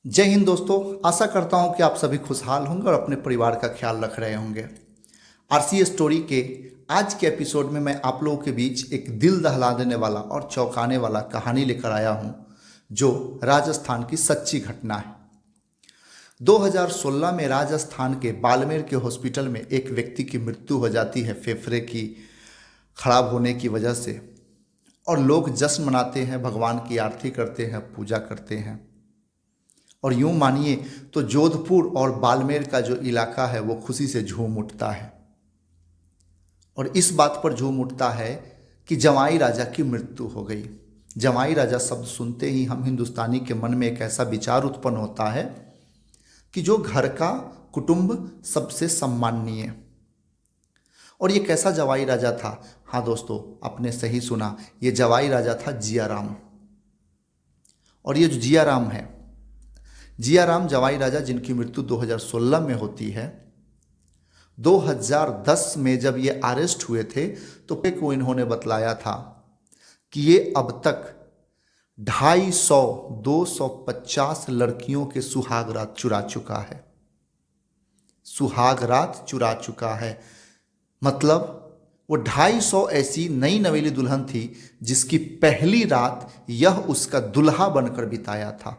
जय हिंद दोस्तों। आशा करता हूं कि आप सभी खुशहाल होंगे और अपने परिवार का ख्याल रख रहे होंगे। आरसी स्टोरी के आज के एपिसोड में मैं आप लोगों के बीच एक दिल दहला देने वाला और चौंकाने वाला कहानी लेकर आया हूं, जो राजस्थान की सच्ची घटना है। 2016 में राजस्थान के बाड़मेर के हॉस्पिटल में एक व्यक्ति की मृत्यु हो जाती है फेफड़े की खराब होने की वजह से, और लोग जश्न मनाते हैं, भगवान की आरती करते हैं, पूजा करते हैं। और यूं मानिए तो जोधपुर और बाड़मेर का जो इलाका है वो खुशी से झूम उठता है। और इस बात पर झूम उठता है कि जवाई राजा की मृत्यु हो गई। जवाई राजा शब्द सुनते ही हम हिंदुस्तानी के मन में एक ऐसा विचार उत्पन्न होता है कि जो घर का कुटुंब सबसे सम्माननीय। और ये कैसा जवाई राजा था? हाँ दोस्तों, आपने सही सुना, ये जवाई राजा था जियाराम। और ये जो जियाराम है, जियाराम जवाई राजा जिनकी मृत्यु 2016 में होती है, 2010 में जब ये अरेस्ट हुए थे तो को इन्होंने बतलाया था कि ये अब तक 250 लड़कियों के सुहाग रात चुरा चुका है। सुहाग रात चुरा चुका है मतलब वो 250 ऐसी नई नवेली दुल्हन थी जिसकी पहली रात यह उसका दुल्हा बनकर बिताया था।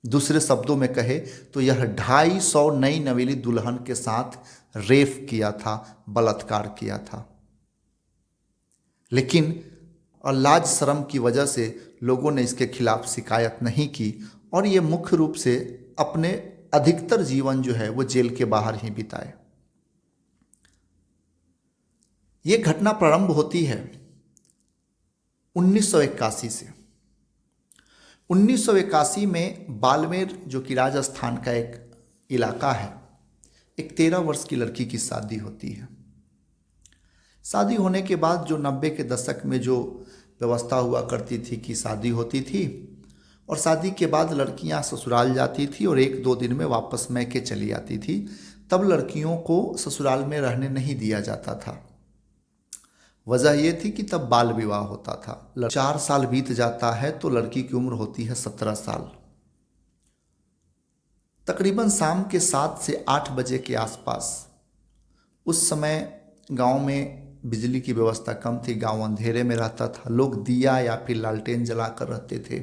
दूसरे शब्दों में कहे तो यह 250 नई नवेली दुल्हन के साथ रेप किया था, बलात्कार किया था। लेकिन और लाज शर्म की वजह से लोगों ने इसके खिलाफ शिकायत नहीं की, और ये मुख्य रूप से अपने अधिकतर जीवन जो है वो जेल के बाहर ही बिताए। ये घटना प्रारंभ होती है 1981 से। 1981 में बाड़मेर, जो कि राजस्थान का एक इलाका है, एक 13 वर्ष की लड़की की शादी होती है। शादी होने के बाद जो 90 के दशक में जो व्यवस्था हुआ करती थी कि शादी होती थी और शादी के बाद लड़कियां ससुराल जाती थी और 1-2 दिन में वापस मैके चली आती थी। तब लड़कियों को ससुराल में रहने नहीं दिया जाता था। वजह यह थी कि तब बाल विवाह होता था। 4 साल बीत जाता है तो लड़की की उम्र होती है 17 साल। तकरीबन शाम के 7 से 8 बजे के आसपास, उस समय गांव में बिजली की व्यवस्था कम थी, गांव अंधेरे में रहता था, लोग दिया या फिर लालटेन जलाकर रहते थे।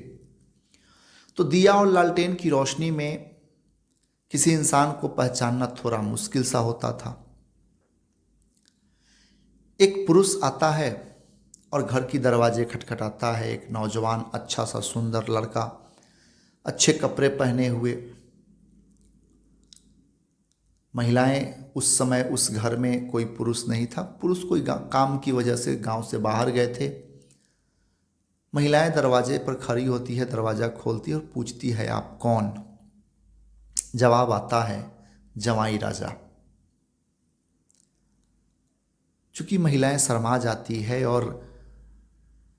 तो दिया और लालटेन की रोशनी में किसी इंसान को पहचानना थोड़ा मुश्किल सा होता था। एक पुरुष आता है और घर की दरवाजे खटखटाता है। एक नौजवान, अच्छा सा सुंदर लड़का, अच्छे कपड़े पहने हुए। महिलाएं, उस समय उस घर में कोई पुरुष नहीं था, पुरुष कोई काम की वजह से गांव से बाहर गए थे। महिलाएं दरवाजे पर खड़ी होती है, दरवाज़ा खोलती है और पूछती है, आप कौन? जवाब आता है, जवाई राजा। चूंकि महिलाएं शर्मा जाती है और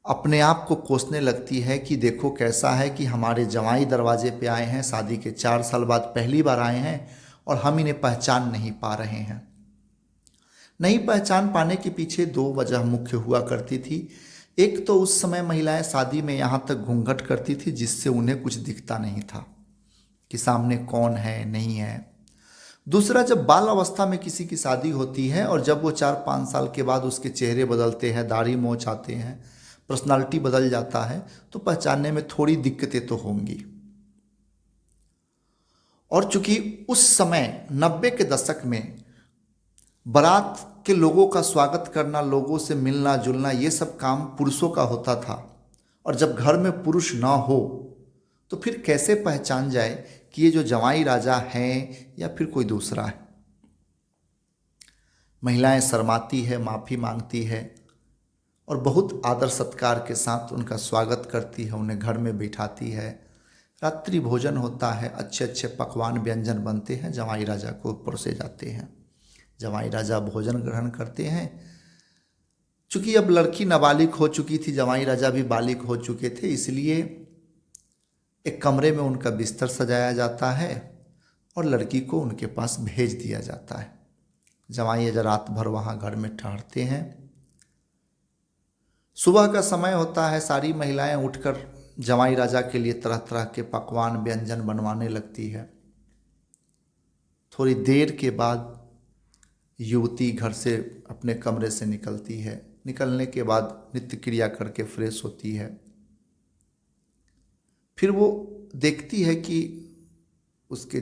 अपने आप को कोसने लगती है कि देखो कैसा है कि हमारे जवाई दरवाजे पे आए हैं, शादी के 4 साल बाद पहली बार आए हैं और हम इन्हें पहचान नहीं पा रहे हैं। नहीं पहचान पाने के पीछे 2 वजह मुख्य हुआ करती थी। एक तो उस समय महिलाएं शादी में यहाँ तक घूंघट करती थी जिससे उन्हें कुछ दिखता नहीं था कि सामने कौन है, नहीं है। दूसरा, जब बाल अवस्था में किसी की शादी होती है और जब वो 4-5 साल के बाद उसके चेहरे बदलते हैं, दाढ़ी मोछ आते हैं, पर्सनालिटी बदल जाता है, तो पहचानने में थोड़ी दिक्कतें तो होंगी। और चूंकि उस समय 90 के दशक में बारात के लोगों का स्वागत करना, लोगों से मिलना जुलना, ये सब काम पुरुषों का होता था। और जब घर में पुरुष ना हो तो फिर कैसे पहचान जाए कि ये जो जवाई राजा हैं या फिर कोई दूसरा है। महिलाएं शर्माती है, माफ़ी मांगती है और बहुत आदर सत्कार के साथ उनका स्वागत करती है, उन्हें घर में बिठाती है। रात्रि भोजन होता है, अच्छे अच्छे पकवान व्यंजन बनते हैं, जवाई राजा को परोसे जाते हैं। जवाई राजा भोजन ग्रहण करते हैं। चूँकि अब लड़की नाबालिग हो चुकी थी, जवाई राजा भी बालिग हो चुके थे, इसलिए एक कमरे में उनका बिस्तर सजाया जाता है और लड़की को उनके पास भेज दिया जाता है। जवाई राजा रात भर वहाँ घर में ठहरते हैं। सुबह का समय होता है, सारी महिलाएं उठकर जवाई राजा के लिए तरह तरह के पकवान व्यंजन बनवाने लगती है। थोड़ी देर के बाद युवती घर से अपने कमरे से निकलती है। निकलने के बाद नित्य क्रिया करके फ्रेश होती है। फिर वो देखती है कि उसके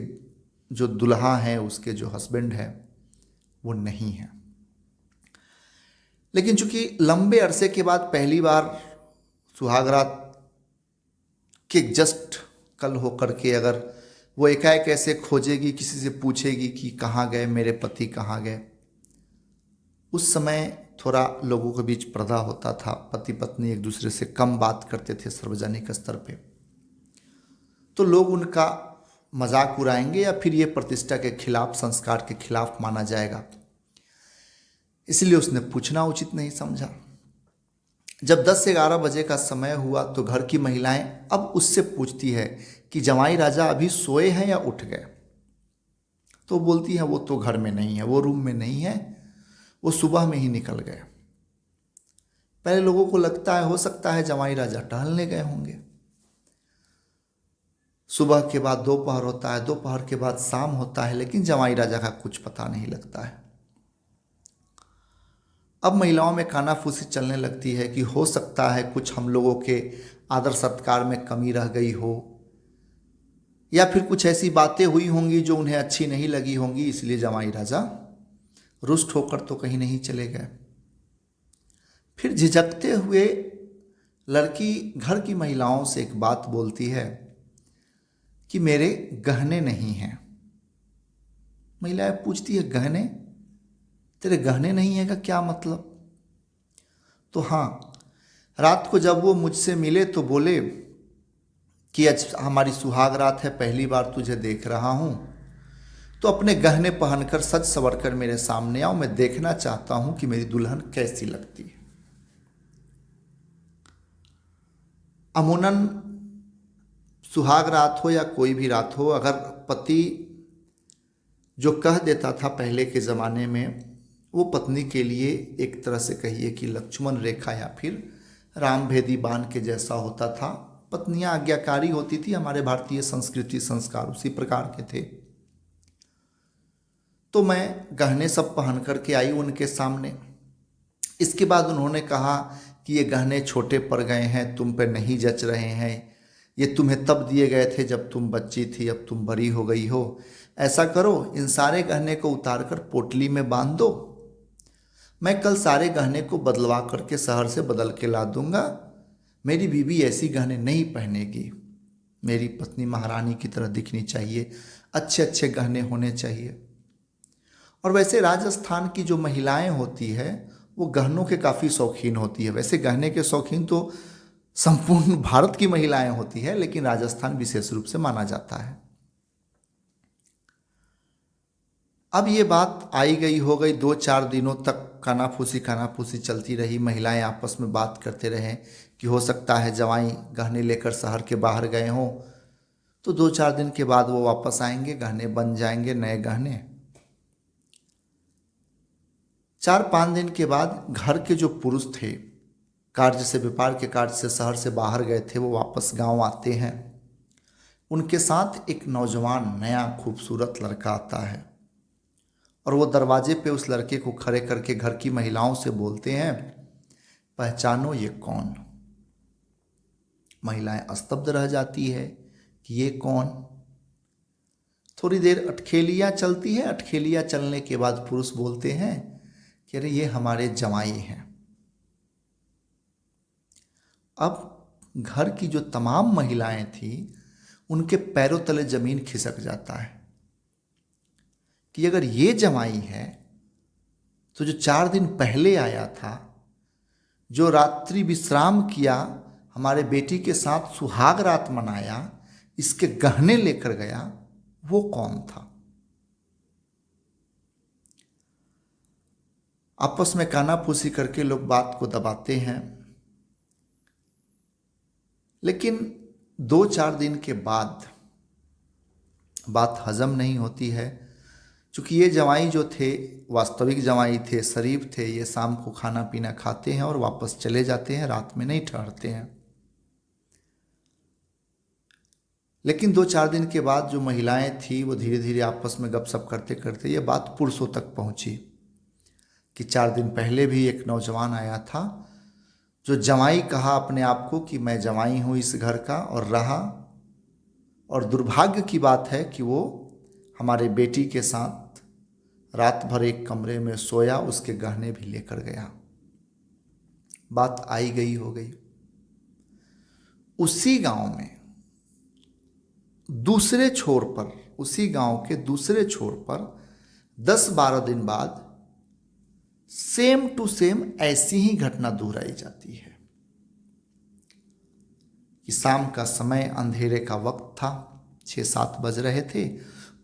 जो दुल्हा हैं, उसके जो हस्बैंड है, वो नहीं है। लेकिन चूंकि लंबे अरसे के बाद पहली बार सुहागरात के जस्ट कल होकर के अगर वो एकाएक ऐसे खोजेगी, किसी से पूछेगी कि कहाँ गए मेरे पति, कहाँ गए, उस समय थोड़ा लोगों के बीच पर्दा होता था। पति पत्नी एक दूसरे से कम बात करते थे सार्वजनिक स्तर पे, तो लोग उनका मजाक उड़ाएंगे या फिर ये प्रतिष्ठा के खिलाफ, संस्कार के खिलाफ माना जाएगा। इसलिए उसने पूछना उचित नहीं समझा। जब 10 से 11 बजे का समय हुआ तो घर की महिलाएं अब उससे पूछती है कि जवाई राजा अभी सोए हैं या उठ गए। तो बोलती है वो तो घर में नहीं है, वो रूम में नहीं है, वो सुबह में ही निकल गए। पहले लोगों को लगता है हो सकता है जवाई राजा टहलने गए होंगे। सुबह के बाद दोपहर होता है, दोपहर के बाद शाम होता है, लेकिन जवाई राजा का कुछ पता नहीं लगता है। अब महिलाओं में कानाफूसी चलने लगती है कि हो सकता है कुछ हम लोगों के आदर सत्कार में कमी रह गई हो, या फिर कुछ ऐसी बातें हुई होंगी जो उन्हें अच्छी नहीं लगी होंगी, इसलिए जवाई राजा रुष्ट होकर तो कहीं नहीं चले गए। फिर झिझकते हुए लड़की घर की महिलाओं से एक बात बोलती है कि मेरे गहने नहीं हैं। महिलाएं पूछती है गहने? तेरे गहने नहीं है का क्या मतलब? तो हाँ, रात को जब वो मुझसे मिले तो बोले कि आज हमारी सुहाग रात है, पहली बार तुझे देख रहा हूँ, तो अपने गहने पहनकर सज संवर कर मेरे सामने आओ, मैं देखना चाहता हूँ कि मेरी दुल्हन कैसी लगती है। अमूनन सुहाग रात हो या कोई भी रात हो, अगर पति जो कह देता था पहले के ज़माने में, वो पत्नी के लिए एक तरह से कहिए कि लक्ष्मण रेखा या फिर राम भेदी बाण के जैसा होता था। पत्नियां आज्ञाकारी होती थी। हमारे भारतीय संस्कृति संस्कार उसी प्रकार के थे। तो मैं गहने सब पहन करके आई उनके सामने। इसके बाद उन्होंने कहा कि ये गहने छोटे पड़ गए हैं, तुम पे नहीं जच रहे हैं, ये तुम्हें तब दिए गए थे जब तुम बच्ची थी, अब तुम बड़ी हो गई हो। ऐसा करो, इन सारे गहने को उतार कर पोटली में बांध दो, मैं कल सारे गहने को बदलवा करके शहर से बदल के ला दूंगा। मेरी बीवी ऐसी गहने नहीं पहनेगी। मेरी पत्नी महारानी की तरह दिखनी चाहिए, अच्छे अच्छे गहने होने चाहिए। और वैसे राजस्थान की जो महिलाएं होती है वो गहनों के काफ़ी शौकीन होती है। वैसे गहने के शौकीन तो संपूर्ण भारत की महिलाएं होती है, लेकिन राजस्थान विशेष रूप से माना जाता है। अब ये बात आई गई हो गई, 2-4 दिनों तक कानाफूसी चलती रही। महिलाएं आपस में बात करते रहे कि हो सकता है जवाई गहने लेकर शहर के बाहर गए हों, तो 2-4 दिन के बाद वो वापस आएंगे, गहने बन जाएंगे, नए गहने। 4-5 दिन के बाद घर के जो पुरुष थे, कार्य से, व्यापार के कार्य से शहर से बाहर गए थे, वो वापस गांव आते हैं। उनके साथ एक नौजवान नया खूबसूरत लड़का आता है और वो दरवाजे पे उस लड़के को खड़े करके घर की महिलाओं से बोलते हैं, पहचानो ये कौन? महिलाएं स्तब्ध रह जाती है कि ये कौन। थोड़ी देर अटखेलियाँ चलती है। अटखेलियाँ चलने के बाद पुरुष बोलते हैं कि अरे ये हमारे जमाई हैं। अब घर की जो तमाम महिलाएं थी उनके पैरों तले जमीन खिसक जाता है कि अगर ये जमाई है तो जो 4 दिन पहले आया था, जो रात्रि विश्राम किया, हमारे बेटी के साथ सुहाग रात मनाया, इसके गहने लेकर गया, वो कौन था? आपस में कानाफूसी करके लोग बात को दबाते हैं। लेकिन 2-4 दिन के बाद बात हजम नहीं होती है। चूँकि ये जवाई जो थे वास्तविक जवाई थे, शरीफ थे, ये शाम को खाना पीना खाते हैं और वापस चले जाते हैं, रात में नहीं ठहरते हैं। लेकिन 2-4 दिन के बाद जो महिलाएं थी वो धीरे धीरे आपस में गपशप करते करते ये बात पुरुषों तक पहुंची कि 4 दिन पहले भी एक नौजवान आया था जो जमाई कहा अपने आप को कि मैं जमाई हूँ इस घर का और रहा, और दुर्भाग्य की बात है कि वो हमारे बेटी के साथ रात भर एक कमरे में सोया, उसके गहने भी लेकर गया। बात आई गई हो गई। उसी गांव में दूसरे छोर पर, उसी गांव के दूसरे छोर पर 10-12 दिन बाद सेम टू सेम ऐसी ही घटना दोहराई जाती है कि शाम का समय, अंधेरे का वक्त था, 6-7 बज रहे थे।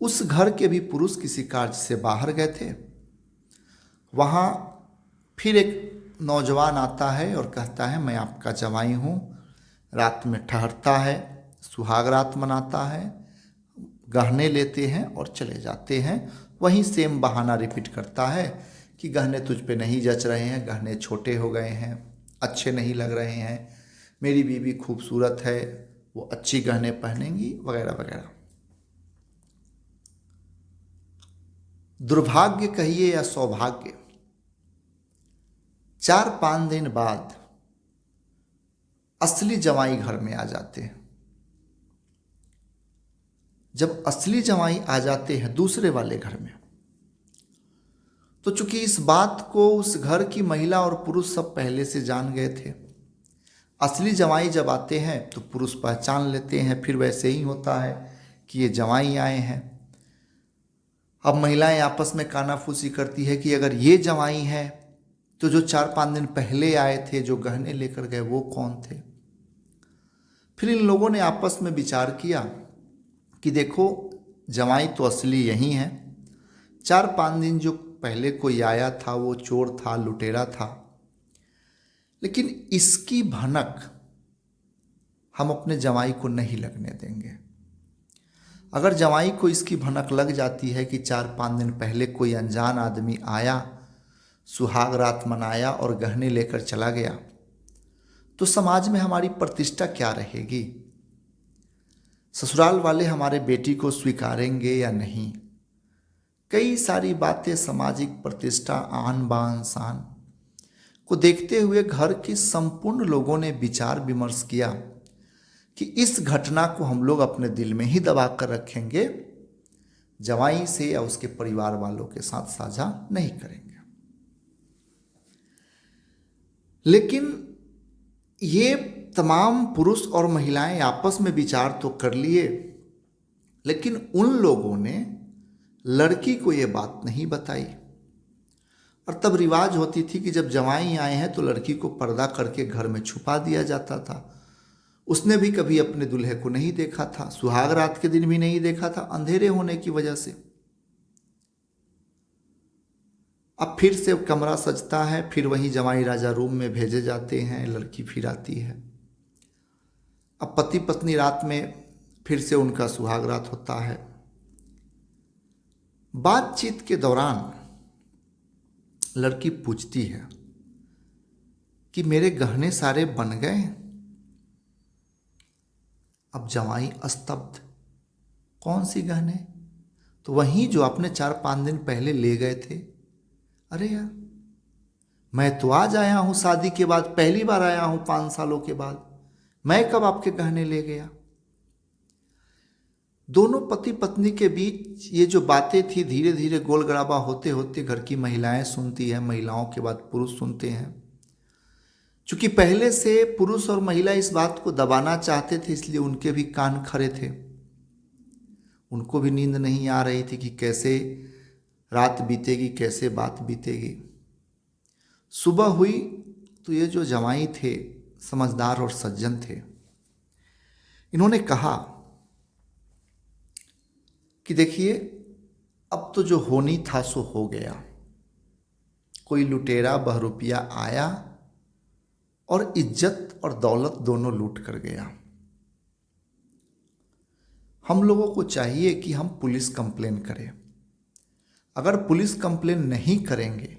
उस घर के भी पुरुष किसी कार्य से बाहर गए थे। वहाँ फिर एक नौजवान आता है और कहता है मैं आपका जवाई हूँ। रात में ठहरता है, सुहाग रात मनाता है, गहने लेते हैं और चले जाते हैं। वहीं सेम बहाना रिपीट करता है कि गहने तुझ पे नहीं जच रहे हैं, गहने छोटे हो गए हैं, अच्छे नहीं लग रहे हैं, मेरी बीवी खूबसूरत है, वो अच्छी गहने पहनेंगी, वगैरह वगैरह। दुर्भाग्य कहिए या सौभाग्य, 4-5 दिन बाद असली जवाई घर में आ जाते हैं। जब असली जवाई आ जाते हैं दूसरे वाले घर में, तो चूंकि इस बात को उस घर की महिला और पुरुष सब पहले से जान गए थे, असली जवाई जब आते हैं तो पुरुष पहचान लेते हैं, फिर वैसे ही होता है कि ये जवाई आए हैं। अब महिलाएं आपस में कानाफूसी करती है कि अगर ये जवाई है तो जो 4-5 दिन पहले आए थे, जो गहने लेकर गए, वो कौन थे। फिर इन लोगों ने आपस में विचार किया कि देखो जवाई तो असली यही है, 4-5 दिन जो पहले कोई आया था वो चोर था, लुटेरा था, लेकिन इसकी भनक हम अपने जवाई को नहीं लगने देंगे। अगर जवाई को इसकी भनक लग जाती है कि 4-5 दिन पहले कोई अनजान आदमी आया, सुहाग रात मनाया और गहने लेकर चला गया, तो समाज में हमारी प्रतिष्ठा क्या रहेगी, ससुराल वाले हमारे बेटी को स्वीकारेंगे या नहीं। कई सारी बातें, सामाजिक प्रतिष्ठा, आन बान शान को देखते हुए घर के संपूर्ण लोगों ने विचार विमर्श किया कि इस घटना को हम लोग अपने दिल में ही दबा कर रखेंगे, जवाई से या उसके परिवार वालों के साथ साझा नहीं करेंगे। लेकिन ये तमाम पुरुष और महिलाएं आपस में विचार तो कर लिए, लेकिन उन लोगों ने लड़की को ये बात नहीं बताई। और तब रिवाज होती थी कि जब जवाई आए हैं तो लड़की को पर्दा करके घर में छुपा दिया जाता था। उसने भी कभी अपने दूल्हे को नहीं देखा था, सुहाग रात के दिन भी नहीं देखा था, अंधेरे होने की वजह से। अब फिर से कमरा सजता है, फिर वही जवाई राजा रूम में भेजे जाते हैं, लड़की फिर आती है। अब पति पत्नी रात में फिर से उनका सुहाग रात होता है। बातचीत के दौरान लड़की पूछती है कि मेरे गहने सारे बन गए। अब जवाई स्तब्ध, कौन सी गहने? तो वही जो आपने 4-5 दिन पहले ले गए थे। अरे यार, मैं तो आज आया हूं शादी के बाद, पहली बार आया हूं 5 सालों के बाद, मैं कब आपके गहने ले गया? दोनों पति पत्नी के बीच ये जो बातें थी धीरे धीरे गोल गराबा होते होते घर की महिलाएं सुनती हैं, महिलाओं के बाद पुरुष सुनते हैं। चूंकि पहले से पुरुष और महिला इस बात को दबाना चाहते थे, इसलिए उनके भी कान खड़े थे। उनको भी नींद नहीं आ रही थी कि कैसे रात बीतेगी, कैसे बात बीतेगी। सुबह हुई तो ये जो जवाई थे समझदार और सज्जन थे, इन्होंने कहा कि देखिए अब तो जो होनी था सो हो गया। कोई लुटेरा बहरूपिया आया और इज्जत और दौलत दोनों लूट कर गया। हम लोगों को चाहिए कि हम पुलिस कंप्लेन करें। अगर पुलिस कंप्लेन नहीं करेंगे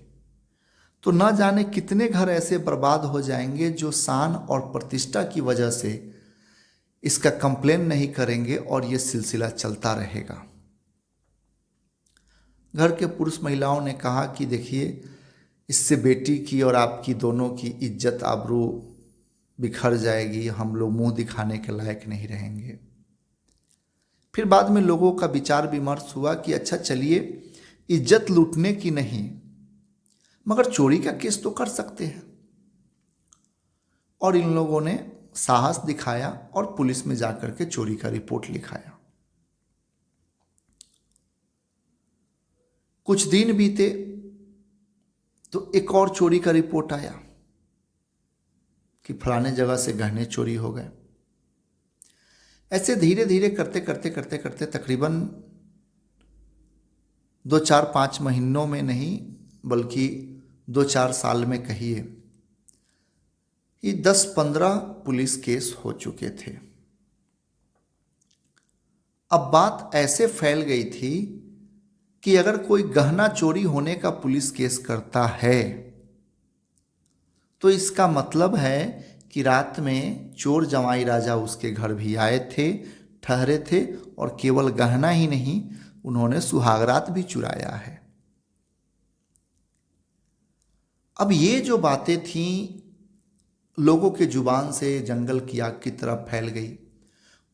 तो ना जाने कितने घर ऐसे बर्बाद हो जाएंगे जो शान और प्रतिष्ठा की वजह से इसका कंप्लेन नहीं करेंगे और ये सिलसिला चलता रहेगा। घर के पुरुष महिलाओं ने कहा कि देखिए, इससे बेटी की और आपकी दोनों की इज्जत आबरू बिखर जाएगी, हम लोग मुंह दिखाने के लायक नहीं रहेंगे। फिर बाद में लोगों का विचार विमर्श हुआ कि अच्छा चलिए, इज्जत लूटने की नहीं मगर चोरी का केस तो कर सकते हैं। और इन लोगों ने साहस दिखाया और पुलिस में जाकर के चोरी का रिपोर्ट लिखाया। कुछ दिन बीते तो एक और चोरी का रिपोर्ट आया कि फलाने जगह से गहने चोरी हो गए। ऐसे धीरे धीरे करते करते करते करते तकरीबन 2-4-5 महीनों में नहीं बल्कि 2-4 साल में कहिए कि 10-15 पुलिस केस हो चुके थे। अब बात ऐसे फैल गई थी कि अगर कोई गहना चोरी होने का पुलिस केस करता है तो इसका मतलब है कि रात में चोर जमाई राजा उसके घर भी आए थे, ठहरे थे और केवल गहना ही नहीं, उन्होंने सुहागरात भी चुराया है। अब ये जो बातें थीं लोगों के जुबान से जंगल की आग की तरह फैल गई।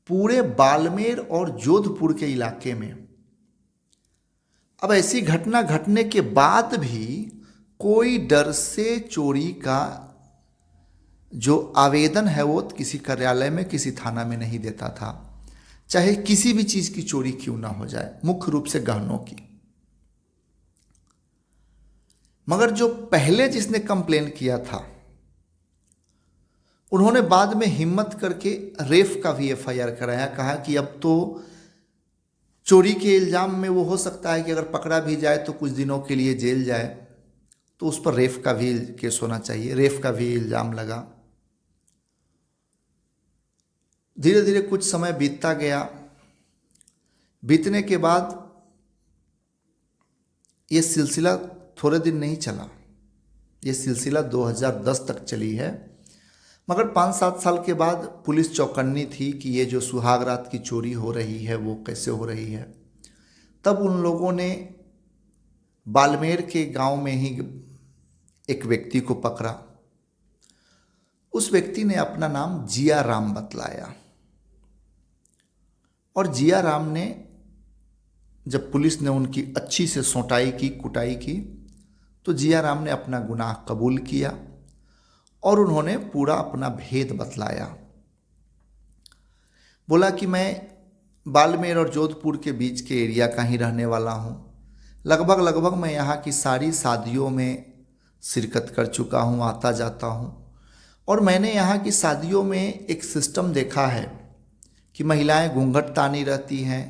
पूरे बाड़मेर और जोधपुर के इलाके में अब ऐसी घटना घटने के बाद भी कोई डर से चोरी का जो आवेदन है वो किसी कार्यालय में, किसी थाना में नहीं देता था, चाहे किसी भी चीज की चोरी क्यों ना हो जाए, मुख्य रूप से गहनों की। मगर जो पहले जिसने कंप्लेन किया था उन्होंने बाद में हिम्मत करके रेप का भी एफआईआर कराया। कहा कि अब तो चोरी के इल्जाम में वो हो सकता है कि अगर पकड़ा भी जाए तो कुछ दिनों के लिए जेल जाए, तो उस पर रेप का भी केस होना चाहिए। रेप का भी इल्जाम लगा। धीरे धीरे कुछ समय बीतता गया। बीतने के बाद ये सिलसिला थोड़े दिन नहीं चला, ये सिलसिला 2010 तक चली है। मगर 5-7 साल के बाद पुलिस चौकन्नी थी कि ये जो सुहागरात की चोरी हो रही है वो कैसे हो रही है। तब उन लोगों ने बाड़मेर के गांव में ही एक व्यक्ति को पकड़ा। उस व्यक्ति ने अपना नाम जिया राम बतलाया और जिया राम ने, जब पुलिस ने उनकी अच्छी से सोंटाई की, कुटाई की, तो जिया राम ने अपना गुनाह कबूल किया और उन्होंने पूरा अपना भेद बतलाया। बोला कि मैं बाड़मेर और जोधपुर के बीच के एरिया का ही रहने वाला हूँ। लगभग मैं यहाँ की सारी शादियों में शिरकत कर चुका हूँ, आता जाता हूँ। और मैंने यहाँ की शादियों में एक सिस्टम देखा है कि महिलाएं घूंघट तानी रहती हैं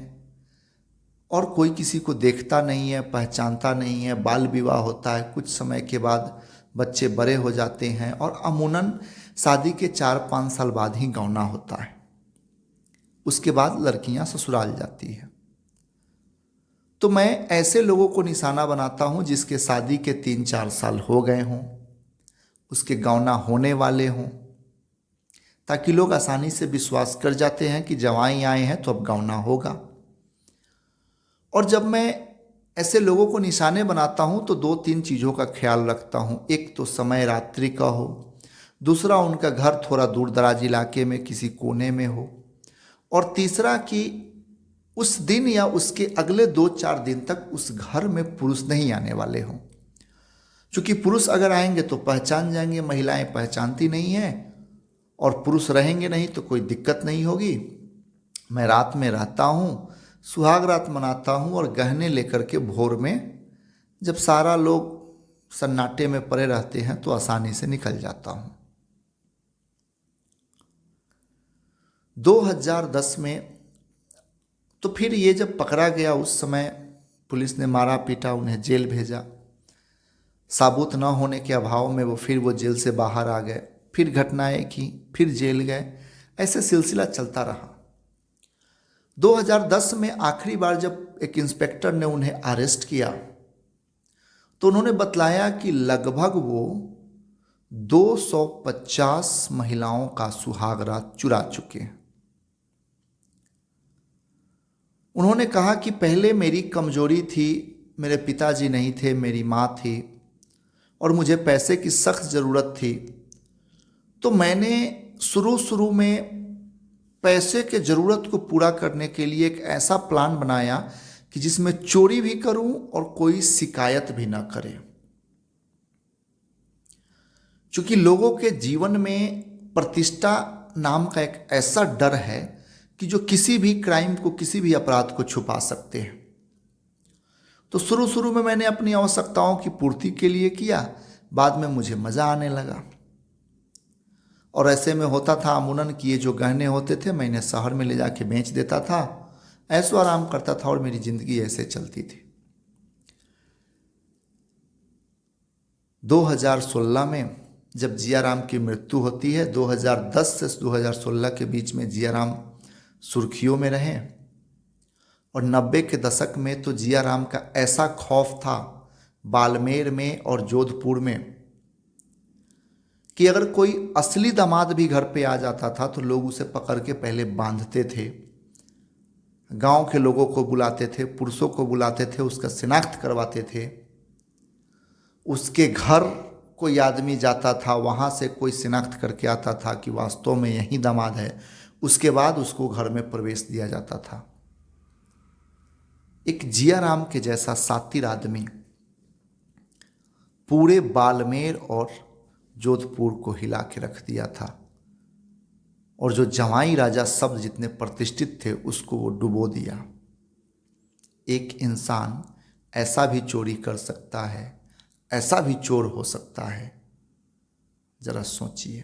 और कोई किसी को देखता नहीं है, पहचानता नहीं है। बाल विवाह होता है, कुछ समय के बाद बच्चे बड़े हो जाते हैं और अमूमन शादी के 4-5 साल बाद ही गौना होता है। उसके बाद लड़कियां ससुराल जाती हैं। तो मैं ऐसे लोगों को निशाना बनाता हूं जिसके शादी के 3-4 साल हो गए हों, उसके गौना होने वाले हों, ताकि लोग आसानी से विश्वास कर जाते हैं कि जवाई आए हैं तो अब गौना होगा। और जब मैं ऐसे लोगों को निशाने बनाता हूं तो 2-3 चीज़ों का ख्याल रखता हूं। एक तो समय रात्रि का हो, दूसरा उनका घर थोड़ा दूर दराज इलाके में किसी कोने में हो, और तीसरा कि उस दिन या उसके अगले 2-4 दिन तक उस घर में पुरुष नहीं आने वाले हों। क्योंकि पुरुष अगर आएंगे तो पहचान जाएंगे, महिलाएं पहचानती नहीं हैं, और पुरुष रहेंगे नहीं तो कोई दिक्कत नहीं होगी। मैं रात में रहता हूँ, सुहाग रात मनाता हूँ और गहने लेकर के भोर में जब सारा लोग सन्नाटे में पड़े रहते हैं तो आसानी से निकल जाता हूँ। 2010 में तो फिर ये जब पकड़ा गया, उस समय पुलिस ने मारा पीटा, उन्हें जेल भेजा। साबुत न होने के अभाव में वो जेल से बाहर आ गए, फिर घटनाएं की, फिर जेल गए। ऐसे सिलसिला चलता रहा। 2010 में आखिरी बार जब एक इंस्पेक्टर ने उन्हें अरेस्ट किया तो उन्होंने बतलाया कि लगभग वो 250 महिलाओं का सुहागरात चुरा चुके हैं। उन्होंने कहा कि पहले मेरी कमजोरी थी, मेरे पिताजी नहीं थे, मेरी माँ थी और मुझे पैसे की सख्त ज़रूरत थी। तो मैंने शुरू में पैसे के ज़रूरत को पूरा करने के लिए एक ऐसा प्लान बनाया कि जिसमें चोरी भी करूं और कोई शिकायत भी ना करे। क्योंकि लोगों के जीवन में प्रतिष्ठा नाम का एक ऐसा डर है कि जो किसी भी क्राइम को, किसी भी अपराध को छुपा सकते हैं। तो शुरू में मैंने अपनी आवश्यकताओं की पूर्ति के लिए किया, बाद में मुझे मज़ा आने लगा। और ऐसे में होता था अमूमन कि ये जो गहने होते थे मैं इन्हें शहर में ले जाके बेच देता था, ऐशो आराम करता था और मेरी ज़िंदगी ऐसे चलती थी। 2016 में जब जियाराम की मृत्यु होती है, 2010 से 2016 के बीच में जियाराम सुर्खियों में रहे और 90 के दशक में तो जियाराम का ऐसा खौफ था बाड़मेर में और जोधपुर में कि अगर कोई असली दामाद भी घर पे आ जाता था तो लोग उसे पकड़ के पहले बांधते थे, गांव के लोगों को बुलाते थे, पुरुषों को बुलाते थे, उसका शिनाख्त करवाते थे। उसके घर कोई आदमी जाता था, वहाँ से कोई शिनाख्त करके आता था कि वास्तव में यही दामाद है, उसके बाद उसको घर में प्रवेश दिया जाता था। एक जियाराम के जैसा सातिर आदमी पूरे बाड़मेर और जोधपुर को हिला के रख दिया था और जो जवाई राजा शब्द जितने प्रतिष्ठित थे उसको वो डुबो दिया। एक इंसान ऐसा भी चोरी कर सकता है, ऐसा भी चोर हो सकता है, जरा सोचिए।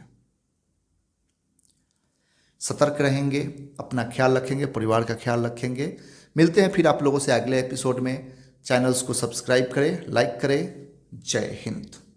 सतर्क रहेंगे, अपना ख्याल रखेंगे, परिवार का ख्याल रखेंगे। मिलते हैं फिर आप लोगों से अगले एपिसोड में। चैनल्स को सब्सक्राइब करें, लाइक करें। जय हिंद।